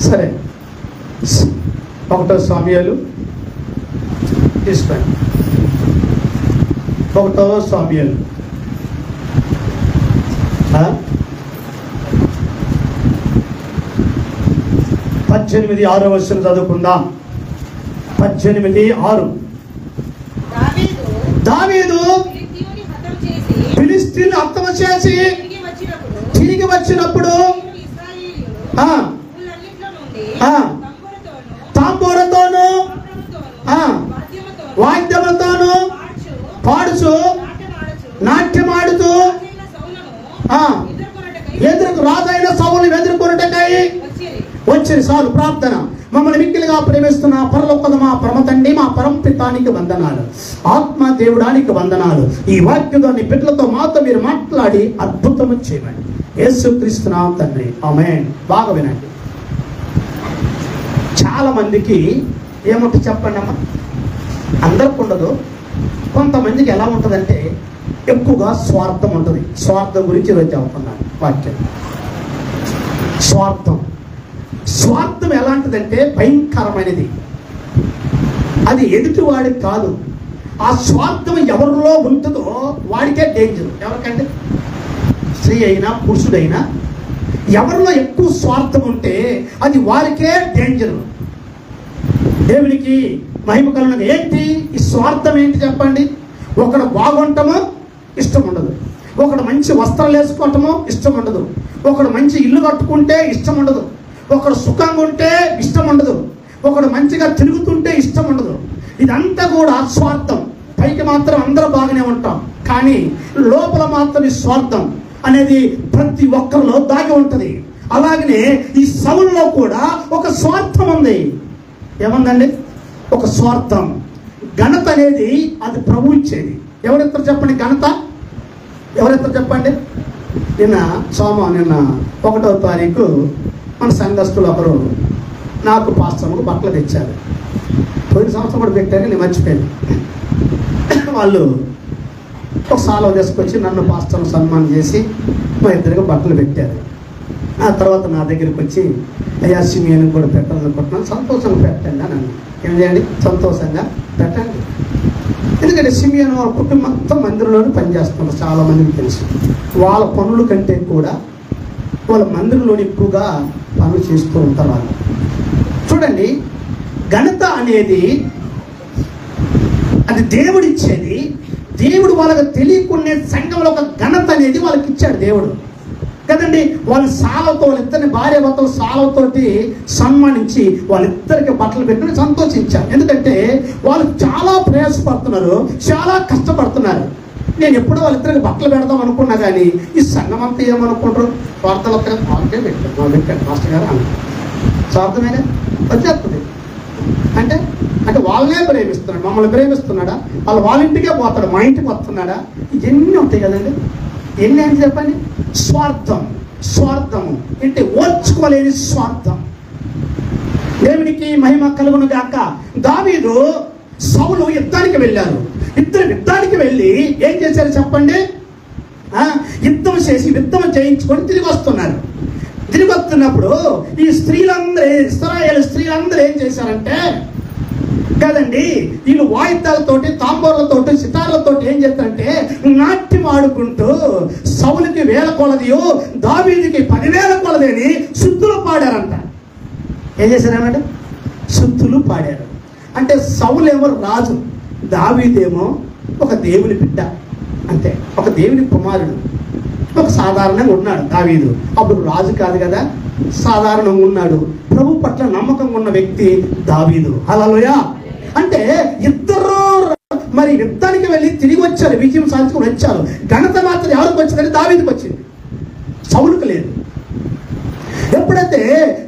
సరే, 1 సామ్యూయేలు తీసుకోండి. 1 సామ్యూయేలు 18:6 చదువుకుందాం. 18:6. దావీదు ఫిలిష్తీయులను హతము చేసి తిరిగి వచ్చినప్పుడు తాంబూరతోను వాద్యములతోను పాడుచు నాట్యమాడుతూ రాజైన సౌలును ఎదుర్కొనుటకై వచ్చింది. చాలు ప్రార్థన. మమ్మల్ని మిక్కిలిగా ప్రేమిస్తున్న పరలోకద మా పరమ తండ్రి, మా పరంపితానికి వందనాలు, ఆత్మ దేవుడానికి వందనాలు. ఈ వాక్యంతో నీ బిడ్డలతో మాతో మీరు మాట్లాడి అద్భుతము చేయమని యేసుక్రీస్తు నామమున తండ్రి, ఆమేన్. బాగా వినండి. చాలా మందికి ఏముంటుంది చెప్పండి అమ్మా, అందరికి ఉండదు. కొంతమందికి ఎలా ఉంటుందంటే ఎక్కువగా స్వార్థం ఉంటుంది. స్వార్థం గురించి ఈరోజు చెబుతున్నాను వాక్యం. స్వార్థం ఎలాంటిదంటే భయంకరమైనది. అది ఎదుటివాడికి కాదు. ఆ స్వార్థం ఎవరిలో ఉంటుందో వాడికే డేంజర్. ఎవరికంటే స్త్రీ అయినా పురుషుడైనా ఎవరిలో ఎక్కువ స్వార్థం ఉంటే అది వారికే డేంజర్. దేవునికి మహిమ కలుగును. ఏంటి ఈ స్వార్థం? ఏంటి చెప్పండి. ఒకడు బాగుంటామో ఇష్టం ఉండదు, ఒకడు మంచి వస్త్రాలు వేసుకోవటమో ఇష్టం ఉండదు, ఒకడు మంచి ఇల్లు కట్టుకుంటే ఇష్టం ఉండదు, ఒకడు సుఖంగా ఉంటే ఇష్టం ఉండదు, ఒకడు మంచిగా తిరుగుతుంటే ఇష్టం ఉండదు. ఇదంతా కూడా స్వార్థం. పైకి మాత్రం అందరూ బాగానే ఉంటాం, కానీ లోపల మాత్రం ఈ స్వార్థం అనేది ప్రతి ఒక్కరిలో దాగి ఉంటుంది. అలాగనే ఈ సౌలులో కూడా ఒక స్వార్థం ఉంది. ఏముందండి? ఒక స్వార్థం. ఘనత అనేది అది ప్రభు ఇచ్చేది. ఎవరెత్తారు చెప్పండి ఘనత? ఎవరెత్తారు చెప్పండి? నిన్న 1వ తారీఖు మన సంఘస్థులు ఒకరు నాకు పాస్టర్కు బట్టలు తెచ్చారు. పోయిన సంవత్సరం కూడా పెట్టారు, నేను మర్చిపోయాను. వాళ్ళు ఒక సాలో తీసుకొచ్చి నన్ను పాస్టర్ను సన్మానం చేసి మా ఇద్దరికి బట్టలు పెట్టారు. ఆ తర్వాత నా దగ్గరికి వచ్చి అయ్యా సిమియన్కి కూడా పెట్టాలనుకుంటున్నాను, సంతోషంగా పెట్టండి అని అన్నాను. ఏం చేయండి? సంతోషంగా పెట్టండి. ఎందుకంటే సిమియన్ వాళ్ళ కుటుంబం మొత్తం మందిరంలోనే పనిచేస్తున్నారు. చాలామందికి తెలుసు. వాళ్ళ పనుల కంటే కూడా వాళ్ళ మందిరంలోని ఎక్కువగా పనులు చేస్తూ ఉంటారు వాళ్ళు. చూడండి, ఘనత అనేది అది దేవుడిచ్చేది. దేవుడు వాళ్ళకి తెలియకునే సంఘంలో ఒక ఘనత అనేది వాళ్ళకి ఇచ్చాడు దేవుడు కదండి. వాళ్ళు సాలతో, వాళ్ళిద్దరిని భార్య భర్తలు సాలతోటి సన్మానించి వాళ్ళిద్దరికి బట్టలు పెట్టుకుని సంతోషించారు. ఎందుకంటే వాళ్ళు చాలా ప్రయాసపడుతున్నారు, చాలా కష్టపడుతున్నారు. నేను ఎప్పుడో వాళ్ళిద్దరికి బట్టలు పెడదాం అనుకున్నా, కానీ ఈ సంఘం అంతా ఏమనుకుంటారు, వార్తలు వాళ్ళకే పెట్టారు మాస్టర్ గారు అన్న స్వార్థమేనా వచ్చేస్తుంది. అంటే వాళ్ళనే ప్రేమిస్తున్నాడు, మమ్మల్ని ప్రేమిస్తున్నాడా? వాళ్ళ ఇంటికే పోతాడు, మా ఇంటికి వస్తున్నాడా? ఇవన్నీ ఉంటాయి కదండి. ఎన్ని అంటే చెప్పండి? స్వార్థము అంటే ఓర్చుకోలేని స్వార్థం. దేవునికి మహిమ కలుగును గాక. దావీదు సౌలు యుద్ధానికి వెళ్ళారు. ఇద్దరు యుద్ధానికి వెళ్ళి ఏం చేశారు చెప్పండి? యుద్ధం చేసి యుద్ధం చేయించుకొని తిరిగి వస్తున్నారు. తిరిగి వస్తున్నప్పుడు ఈ స్త్రీలందరూ, ఇశ్రాయేలు స్త్రీలందరూ ఏం చేశారంటే కదండి, వీళ్ళు వాయిద్యాలతోటి, తాంబూర్లతోటి, సితార్లతోటి ఏం చేస్తారంటే నాట్యం ఆడుకుంటూ సౌలుకి 1000 కొలదియో దావీదుకి 10,000 కొలది అని శుద్ధులు పాడారంట. ఏం చేశారన్నమాట? శుద్ధులు పాడారు. అంటే సౌలేమో రాజు, దావీదేమో ఒక దేవుని బిడ్డ, అంతే, ఒక దేవుని కుమారుడు. ఒక సాధారణంగా ఉన్నాడు దావీదు. అప్పుడు రాజు కాదు కదా, సాధారణంగా ఉన్నాడు. ప్రభు పట్ల నమ్మకంగా ఉన్న వ్యక్తి దావీదు. హల్లెలూయా. అంటే ఇద్దరు మరి యుద్ధానికి వెళ్ళి తిరిగి వచ్చారు, విజయం సాధించుకుని వచ్చారు. ఘనత మాత్రం ఎవరికి వచ్చిందంటే దావీదుకి వచ్చింది, సౌలుకు లేదు. ఎప్పుడైతే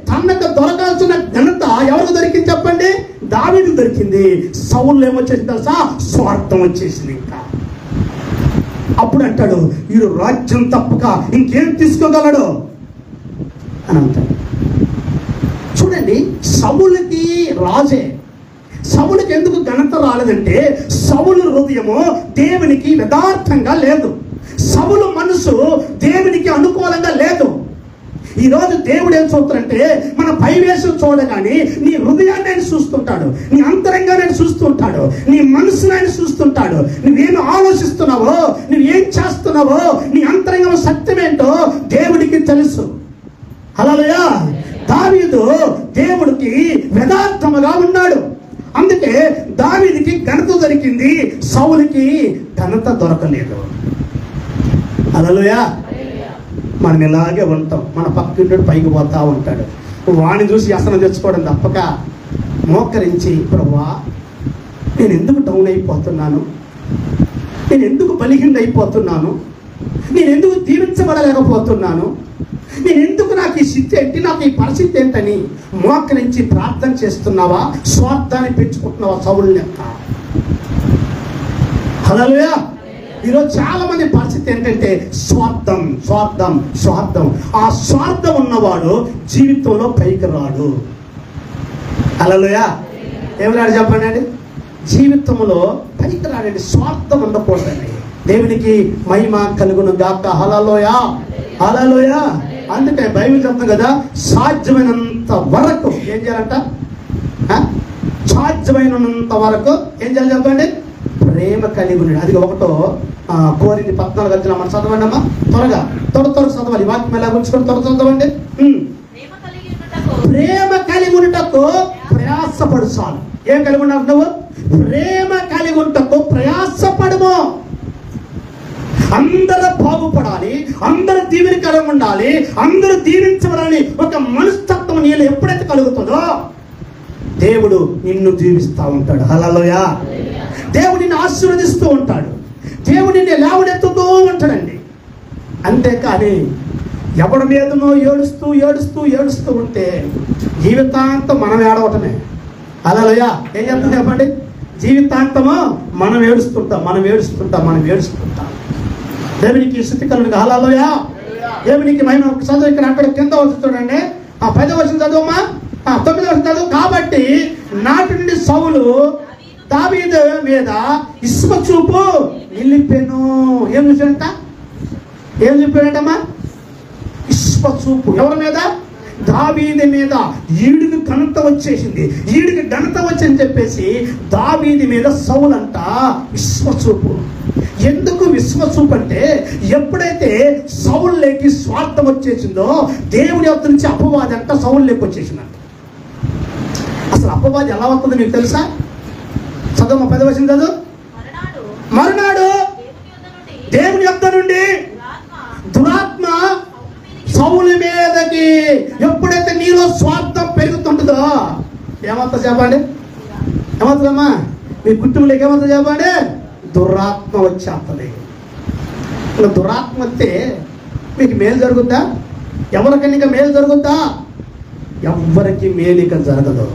తనకు దొరకాల్సిన ఘనత ఎవరికి దొరికింది చెప్పండి? దావీదుకు దొరికింది. సౌలు ఏమొచ్చేసింది తెలుసా? స్వార్థం వచ్చేసింది. ఇంకా అప్పుడు అంటాడు, వీడు రాజ్యం తప్పక ఇంకేం తీసుకోగలడు అని అంటాడు. చూడండి, సౌలుకి రాజే. సౌలుకి ఎందుకు ఘనత రాలేదంటే సౌలు హృదయము దేవునికి యథార్థంగా లేదు, సౌలు మనసు దేవునికి అనుకూలంగా లేదు. ఈరోజు దేవుడు ఏం చూస్తాడంటే మన పైవేషం చూడగాని నీ హృదయాన్ని ఆయన చూస్తుంటాడు, నీ అంతరంగాన్ని ఆయన చూస్తుంటాడు, నీ మనసుని ఆయన చూస్తుంటాడు. నువ్వేమి ఆలోచిస్తున్నావో, నువ్వేం చేస్తున్నావో, నీ అంతరంగం సత్యమేంటో దేవుడికి తెలుసు. హల్లెలూయా. దావీదు దేవుడికి యథార్థముగా ఉన్నాడు. అందుకే దావీదుకి ఘనత దొరికింది, సౌలుకి ఘనత దొరకలేదు. హల్లెలూయా. మనం ఇలాగే ఉంటాం, మన పక్కింటి పైకి పోతా ఉంటాడు, వాడిని చూసి వ్యసనం తెచ్చుకోవడం తప్పక మోకరించి, ప్రభువా నేను ఎందుకు డౌన్ అయిపోతున్నాను, నేను ఎందుకు బలహీన అయిపోతున్నాను, నేను ఎందుకు దీవించబడలేకపోతున్నాను, నేను ఎందుకు నాకు ఈ స్థితి ఏంటి, నాకు ఈ పరిస్థితి ఏంటని మోకరించి ప్రార్థన చేస్తున్నావా? స్వార్థాన్ని పెంచుకుంటున్నావా సౌలు లెక్క? హల్లెలూయా. ఈరోజు చాలా మంది పరిస్థితి ఏంటంటే స్వార్థం స్వార్థం స్వార్థం. ఆ స్వార్థం ఉన్నవాడు జీవితంలో పైకి రాడు. హల్లెలూయా. ఏమన్నాడు చెప్పండి? జీవితంలో పైకి రాడండి, స్వార్థం ఉండకూడదండి. దేవునికి మహిమ కలుగును గాక. హల్లెలూయా. హల్లెలూయా. అందుకే బైబిల్ చెప్తాం కదా, సాధ్యమైనంత వరకు ఏం చేయాలంట? సాధ్యమైనంత వరకు ఏం చేయాలి చెప్పండి? ప్రేమ కలిగి ఉన్నాడు. అది ఒకటో కోరింది 14 వచ్చిన మనం చదవండి అమ్మా, త్వరగా చదవాలి. వాక్యం ఎలా ఉంచుకొని త్వర చదవండి. ప్రేమ కలిగి ఉండటకు ప్రయాసపడు చాలు. ఏం కలిగి ఉన్నావు నువ్వు? ప్రేమ కలిగి ఉండటకు ప్రయాసపడము. అందరూ బాగుపడాలి, అందరూ దీవెనకరంగా ఉండాలి, అందరూ దీవించబడాలని ఒక మనస్తత్వం నీళ్ళు ఎప్పుడైతే కలుగుతుందో దేవుడు నిన్ను దీవిస్తూ ఉంటాడు. హల్లెలూయా. దేవుడు నిన్ను ఆశీర్వదిస్తూ ఉంటాడు, దేవుడు నిన్ను లేవనెత్తుతూ ఉంటాడండి. అంతేకాని ఎవరి మీదనో ఏడుస్తూ ఏడుస్తూ ఏడుస్తూ ఉంటే జీవితాంతం మనం ఏడవటమే. హల్లెలూయా. ఏం చెప్తుంది చెప్పండి? జీవితాంతము మనం ఏడుస్తుంటాం. దేవునికి స్తుతి కలుగును. హల్లెలూయా. దేవునికి మహిమ. చదువు ఇక్కడ అక్కడ కింద వచ్చి చూడండి, 10వ వచనం చదువుమా, 9వ వచనం చదువు. కాబట్టి నాటి నుండి సౌలు దావీదు మీద ఇసుమ చూపు నిలిపెను. ఏం చూసాడంట? ఏం చూపాడంటమ్మా? ఇసుమ చూపు. ఎవరి మీద? దావీదు మీద. ఈడికి ఘనత వచ్చేసింది, ఈడికి ఘనత వచ్చని చెప్పేసి దావీదు మీద సౌలు అంట విశ్వచూపు. ఎందుకు విశ్వచూపు అంటే, ఎప్పుడైతే సౌలుకి స్వార్థం వచ్చేసిందో దేవుడి వద్ద నుంచి అపవాది అంట సౌలుకి వచ్చేసిందంట. అసలు అపవాది ఎలా వస్తుంది మీకు తెలుసా? చదువు 10వ వచనం చదువు. మరునాడు దేవుని యొద్ద నుండి దురాత్మ సౌలు మీదకి. ఎప్పుడైతే నీలో స్వార్థం పెరుగుతుంటుందో ఏమవుతుందో చెప్పండి? ఏమవుతుందమ్మా? మీ కుటుంబంలోకి ఏమవుతుందో చెప్పండి? దురాత్మ వచ్చేస్తుంది. ఇంకా దురాత్మ వస్తే మీకు మేలు జరుగుద్దా? ఎవరికైనా ఇంకా మేలు జరుగుద్దా? ఎవరికి మేలిక జరగదు.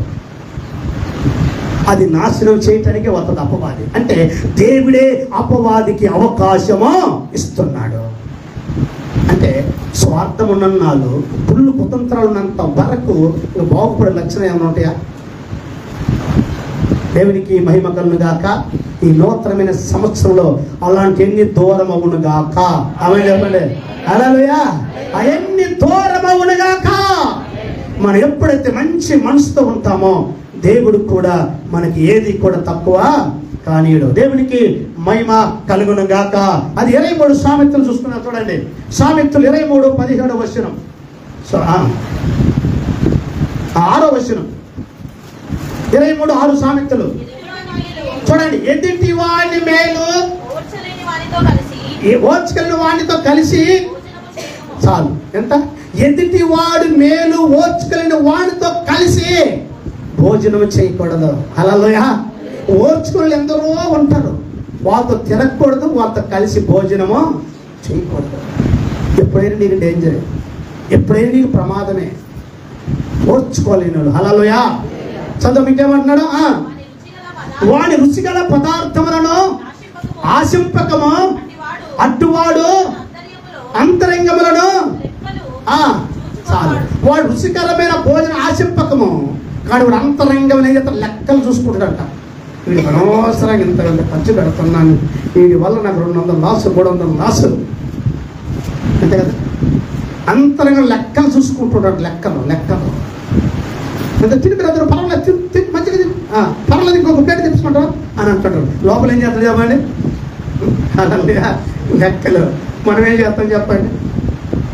అది నాశనం చేయటానికి వస్తుంది అపవాది. అంటే దేవుడే అపవాదికి అవకాశము ఇస్తున్నాడు. అంటే స్వార్థం ఉన్నన్నాళ్ళు, పుల్లు కుతంత్రాలు ఉన్నంత వరకు బాగుపడే లక్షణం ఏమైనా ఉంటాయా? దేవునికి మహిమ కలుగును గాక. ఈ నూతనమైన సంవత్సరంలో అలాంటి ఎన్ని దూరం అవును గాక. ఆమేన్ చెప్పండి. హల్లెలూయా. అవన్నీ దూరం అవును గాక. మనం ఎప్పుడైతే మంచి మనసుతో ఉంటామో దేవుడు కూడా మనకి ఏది కూడా తక్కువ కానీయుడు. దేవునికి మహిమ కలుగును గాక. అది 23 సామెతలు చూసుకున్నా చూడండి. సామెతలు 23:17 వచనం, 6వ వచనం, 23:6 సామెతలు చూడండి. ఎదుటి వాడి మేలు ఓర్చగలిగిన వాడితో కలిసి చాలు. ఎంత? ఎదుటి వాడి మేలు ఓర్చగలిగిన వాడితో కలిసి భోజనం చేయకూడదు. హల్లెలూయా. ఓర్చుకుని ఎందరో ఉంటారు, వాళ్ళతో తినకూడదు, వాళ్ళతో కలిసి భోజనము చేయకూడదు. ఎప్పుడైనా నీకు డేంజర్, ఎప్పుడైనా నీకు ప్రమాదమే. ఓర్చుకోలేని వాళ్ళు. హల్లెలూయా. చదువు ఇంకేమంటున్నాడు? వాడి రుచిగల పదార్థములను ఆశింపకము అడ్డువాడు అంతరంగములను చాలు. వాడు రుచికరమైన భోజనం ఆశింపకము, కానీ వాడు అంతరంగం లెక్కలు చూసుకుంటాడంట. వీడి అనవసరంగా ఇంత ఖర్చు పెడుతున్నాను, వీడి వల్ల నాకు 200 లాసులు 300 లాసులు, అంతే కదా. అంతరంగా లెక్కలు చూసుకుంటున్నాడు. లెక్కలు తిని బ్రదర్ పర్వాలేదు, మంచిగా పర్వాలేదు, ఇంకొక ప్లేట్ తెచ్చుకుంటాం అని అంటాడు. లోపల ఏం చేస్తాడు చెప్పండి? అలా లెక్కలు. మనం ఏం చేస్తాం చెప్పండి?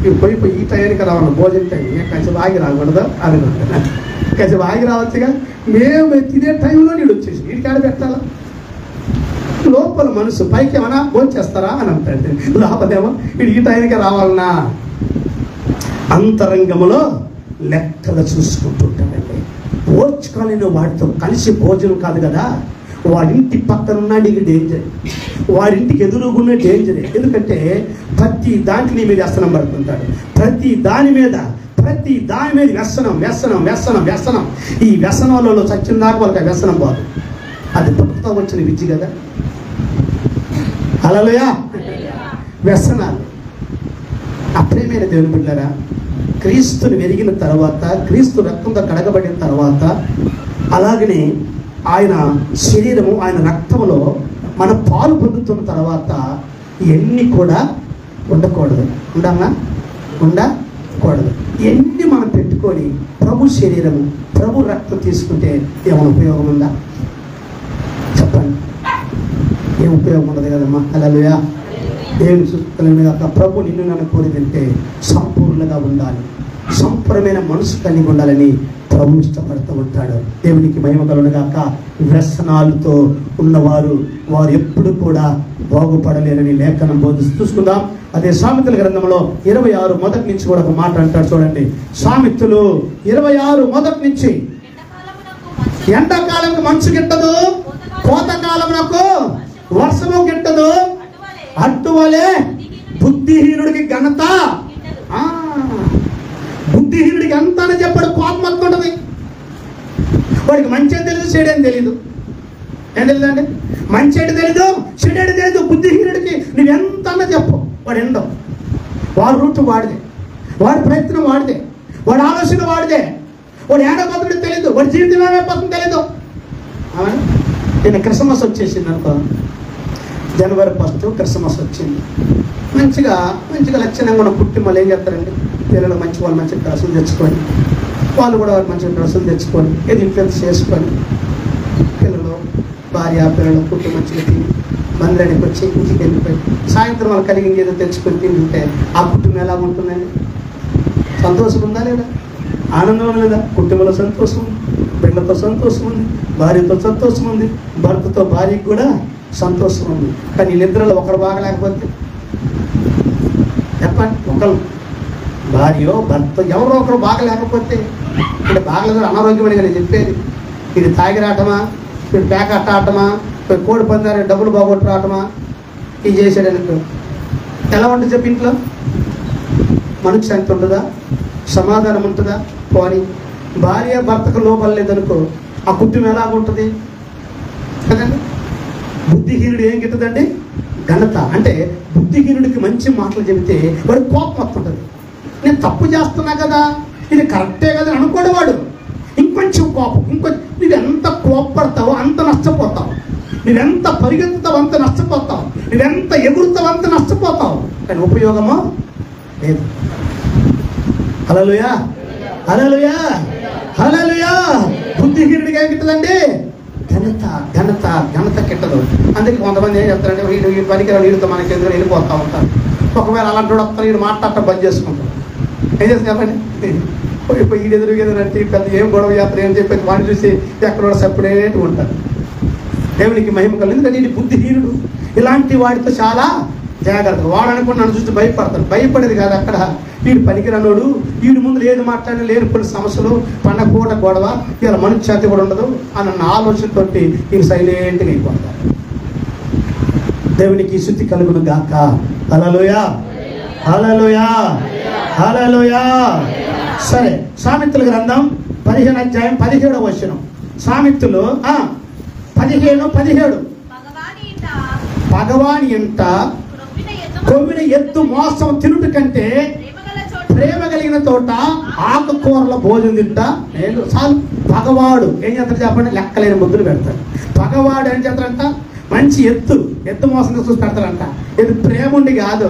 ఇవి పోయి ఈ టైంకి రావాలి, భోజనం టైం, కొంచెం ఆగి రాకూడదు అని కొంచెం ఆగి రావచ్చుగా. మేము తినే టైంలో నీడు వచ్చేసి వీడికి ఆడ పెట్టాలా? లోపల మనసు పైకి ఏమన్నా భోజనం చేస్తారా అని అంటాడు. లోపలేమో వీడు ఈ టైంకి రావాలన్నా. అంతరంగంలో లెక్కలు చూసుకుంటుంటాడండి. ఓర్చుకోలేని వాడితో కలిసి భోజనం కాదు కదా, వాడింటి పక్కన ఉన్నా నీకు డేంజర్, వాడింటికి ఎదురుగున్న డేంజరే. ఎందుకంటే ప్రతి దానికి నీ మీద వ్యసనం పడుతుంటాడు. ప్రతి దాని మీద వ్యసనం. ఈ వ్యసనాలలో చచ్చిన దాకా వాళ్ళకి వ్యసనం పోదు. అది పుట్టుతో వచ్చిన విద్య కదా. హల్లెలూయా. వ్యసనాలు. అప్రియమైన దేవుని బిడ్డలారా, క్రీస్తుని వెలిగిన తర్వాత, క్రీస్తు రక్తంతో కడగబడిన తర్వాత, అలాగనే ఆయన శరీరము, ఆయన రక్తంలో మన పాలు పొందుతున్న తర్వాత ఇవన్నీ కూడా ఉండకూడదు. ఉండకూడదు. ఇవన్నీ మనం పెట్టుకొని ప్రభు శరీరము, ప్రభు రక్తం తీసుకుంటే ఏమైనా ఉపయోగం ఉందా? చెప్పండి. ఏం ఉపయోగం ఉండదు కదమ్మా. హల్లెలూయా. దేవుని చూస్తున్నాను కాక ప్రభు నిన్ను నన్ను కోరిదంటే సంపూర్ణంగా ఉండాలి, సంపూర్ణమైన మనసు కలిగి ఉండాలని ప్రభు ఇష్టపడుతూ ఉంటాడు. దేవునికి మహిమ కలుగును గాక. వ్యసనాలతో ఉన్నవారు వారు ఎప్పుడు కూడా బాగుపడలేరని లేఖనం బోధిస్తూ చూసుకుందాం. అదే సామెతల గ్రంథంలో 26 మొదటి నుంచి కూడా ఒక మాట అంటాడు చూడండి. సామెతలు 26 మొదటి నుంచి, ఎండాకాలంకు మంచు గిట్టదు, కోతకాలమునకు వర్షము గిట్టదు, అట్టువలే బుద్ధిహీనుడికి ఘనత. బుద్ధిహీనుడికి ఎంత అని చెప్పాడు. కోపం అనుకుంటుంది. వాడికి మంచి అని తెలియదు, చెడని తెలీదు. ఏం తెలియదండి? మంచి ఏంటి తెలీదు, చెడేది తెలీదు. బుద్ధిహీనుడికి నువ్వు ఎంత అన్న చెప్పు, వాడు ఎండవు. వాడి రూట్ వాడిదే, వాడి ప్రయత్నం వాడిదే, వాడి ఆలోచన వాడిదే. వాడు ఏడపోతుడు తెలీదు, వాడి జీవితం ఏమైపోతుంది తెలీదు. నేను క్రిస్మస్ వచ్చేసింది అనుకో, జనవరి 1 క్రిస్మస్ వచ్చింది. మంచిగా లక్షణంగా ఉన్న పుట్టి మళ్ళీ ఏం చేస్తారండి? పిల్లలు మంచి డ్రెస్సులు తెచ్చుకొని, వాళ్ళు కూడా మంచి డ్రెస్సులు తెచ్చుకొని, ఏది ఇన్ఫ్లుయెన్స్ చేసుకొని, పిల్లలు పిల్లలు పుట్టి మంచిగా తిని మందిరానికి వచ్చి ఇంటికి వెళ్ళిపోయి సాయంత్రం వాళ్ళు కలిగి ఏదో తెచ్చుకొని తింటుంటే ఆ కుటుంబం ఎలా ఉంటుందండి? సంతోషం ఉందా లేదా? ఆనందం లేదా? కుటుంబంలో సంతోషం ఉంది, బిడ్డలతో సంతోషం ఉంది, భార్యతో సంతోషం ఉంది, భర్తతో భార్యకు కూడా సంతోషం ఉంది. కానీ వీళ్ళిద్దరిలో ఒకరు బాగలేకపోతే చెప్పండి, ఒకరు భార్యో భర్త ఎవరో ఒకరు బాగలేకపోతే, అంటే బాగలేదు అనారోగ్యమని నేను చెప్పేది. ఇది తాగి రావటమా, వీడు ప్యాకెట్ ఆటమా, కోడి పందారు డబ్బులు బాగొట్టు రావటమా, ఇది చేసాడు అనుకో ఎలా ఉంటుంది చెప్పి? ఇంట్లో మనకు శాంతి ఉంటుందా? సమాధానం ఉంటుందా? పోనీ భార్య భర్తకు లోపల లేదనుకో ఆ కుటుంబం ఎలాగుంటుంది కదండి? బుద్ధిహీనుడు ఏం గిట్టదండి? ఘనత. అంటే బుద్ధిహీనుడికి మంచి మాటలు చెబితే వాడు కోపం వస్తుంటుంది. నేను తప్పు చేస్తున్నా కదా, ఇది కరెక్టే కదా అనుకోడు వాడు. ఇంకొంచెం కోపం, నువ్వెంత కోపడతావో అంత నష్టపోతావు, నువ్వెంత పరిగెత్తుతావు అంత నష్టపోతావు, నువ్వెంత ఎగురుతావు అంత నష్టపోతావు. కానీ ఉపయోగమో లేదు. హల్లెలూయా, హల్లెలూయా, హల్లెలూయా. బుద్ధిహీనుడికి ఏం గిట్టదండి? ఘనత కిట్టదు. అందుకే కొంతమంది ఏం చెప్తారంటే వీడు పనికిరాడు, వీడితో మనకి ఎదురు వెళ్ళిపోతూ ఉంటారు. ఒకవేళ అలాంటి వాడు వస్తారు, వీడు మాట్లాడటం బంద్ చేసుకుంటారు. ఏం చేసి చెప్పండి, వీడు ఎదురుగేదంటే పెద్ద ఏం గొడవ చేస్తారు ఏం చెప్పేది వాడిని చూసి ఎక్కడో సపరేట్ ఉంటారు. దేవునికి మహిమ కలుగు. ఎందుకంటే ఇది బుద్ధిహీనుడు. ఇలాంటి వాడితో చాలా జాగ్రత్త. వాడు అనుకుని నన్ను చూసి భయపడతాడు. భయపడేది కాదు, అక్కడ వీడు పనికిరానోడు, వీడి ముందు ఏది మాట్లాడినా లేని కొన్ని సమస్యలు, పండగ గొడవ, ఇలా మనుష్యాతి కూడా ఉండదు అన్న ఆలోచనతో వీళ్ళు సైలెంట్గా అయిపోతారు. దేవునికి స్తుతి కలుగును గాక. హల్లెలూయా, హల్లెలూయా, హల్లెలూయా. సరే, సామెతల గ్రంథం 15వ అధ్యాయం 17వ వచనం. సామెతలు 15:17. పగవాని ఇంట కొమ్మిన ఎత్తు మోసం తినుట కంటే ప్రేమ కలిగిన తోట ఆకుకూరల భోజనం తింటా నేను చాలు. పగవాడు ఏం చేస్తాడు చెప్పండి? లెక్కలేని ముద్దులు పెడతాడు. పగవాడు ఏం చేస్తాడంట? మంచి ఎత్తు మోసం చూసి పెడతాడంట. ఇది ప్రేమ ఉండి కాదు,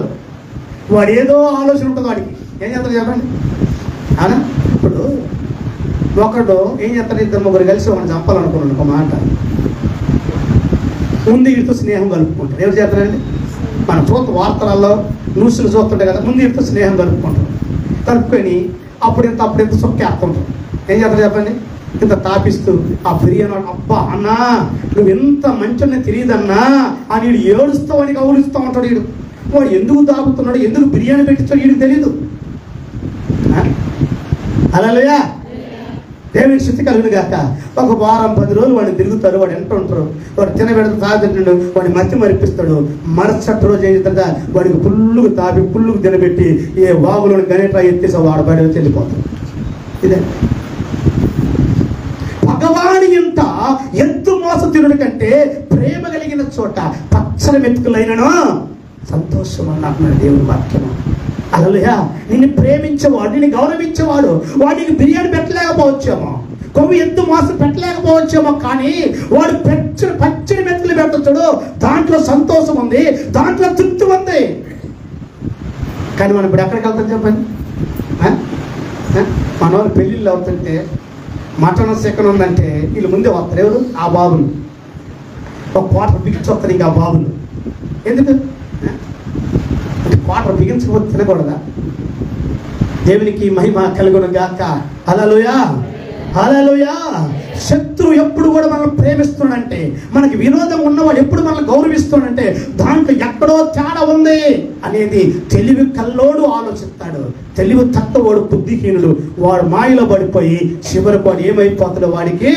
వాడు ఏదో ఆలోచన ఉంటుంది వాడికి. ఏం చేస్తారు చెప్పండి? అవునా? ఇప్పుడు ఒకడు ఏం చేస్తారు, ఇద్దరు ముగ్గురు కలిసి వాడిని చంపాలనుకున్నాను ఒక మాట, ముందు వీటితో స్నేహం కలుపుకుంటారు. ఎవరు చేస్తారండి? మనం వార్తలలో న్యూస్లు చూస్తుంటాయి కదా, ముందు వీటితో స్నేహం కలుపుకుంటారు. కలుపుకొని అప్పుడింత సొక్కేస్తుంటారు. ఏం చేస్తారు చెప్పండి? ఇంత తాపిస్తూ ఆ బిర్యానీ అబ్బా అన్నా నువ్వు ఎంత మంచిగా తెలియదన్నా అని వీడు ఏడుస్తావు అని కౌలుస్తూ ఉంటాడు. వాడు ఎందుకు తాగుతున్నాడు, ఎందుకు బిర్యానీ పెట్టించాడు వీడికి తెలీదు. హల్లెలూయా, దేవునికి స్తుతి కలుగును గాక. ఒక వారం 10 రోజులు వాడిని తిరుగుతారు, వాడు ఎంత ఉంటారు, వాడు తినబెడతాడు, తాగుతుంటాడు, వాడిని మత్తి మరిపిస్తాడు. మరుసటి రోజు ఏం చేస్తాడు, వాడికి పుల్లుకు తాపి పుల్లుకు తినబెట్టి ఏ వాగులోని గణేట్లా ఎత్తేసి వాడు బయట వెళ్ళిపోతాడు. ఇదే భగవాని ఎంత ఎత్తు మోసతినుడి కంటే ప్రేమ కలిగిన చోట పచ్చని మెతుకులైనను సంతోషం అన్నట్టున్నాడు దేవుని వాక్యము. హల్లెలూయా. నిన్ను ప్రేమించేవాడు, నిన్ను గౌరవించేవాడు, వాడికి బిర్యానీ పెట్టలేకపోవచ్చేమో, కొవ్వు ఎత్తు మోసం పెట్టలేకపోవచ్చేమో, కానీ వాడు పచ్చని మెతుకులు పెట్టొచ్చాడు. దాంట్లో సంతోషం ఉంది, దాంట్లో తృప్తి ఉంది. కానీ మనం ఇప్పుడు ఎక్కడికి వెళ్తాం చెప్పండి? మన వాళ్ళు పెళ్ళిళ్ళు అవుతుంటే మటన్ చికెన్ ఉందంటే వీళ్ళు ముందే వస్తారు. ఎవరు? ఆ బాబులు. ఒక క్వార్టర్ బిగించొస్తారు ఇంకా ఆ బాబులు. ఎందుకు అంటే క్వార్టర్ బిగించకపోతే తినకూడదా? దేవునికి మహిమ కలుగును గాక. హల్లెలూయా, హల్లెలూయా. శత్రువు ఎప్పుడు కూడా మనల్ని ప్రేమిస్తున్నాడంటే, మనకి విరోధం ఉన్నవాడు ఎప్పుడు మనల్ని గౌరవిస్తున్నాడంటే దాంట్లో ఎక్కడో తేడా ఉంది అనేది తెలివి కల్లోడు ఆలోచిస్తాడు. తెలివి తక్కువవాడు బుద్ధిహీనుడు, వాడు మాయలో పడిపోయి చివరికి వాడు ఏమైపోతాడో వాడికి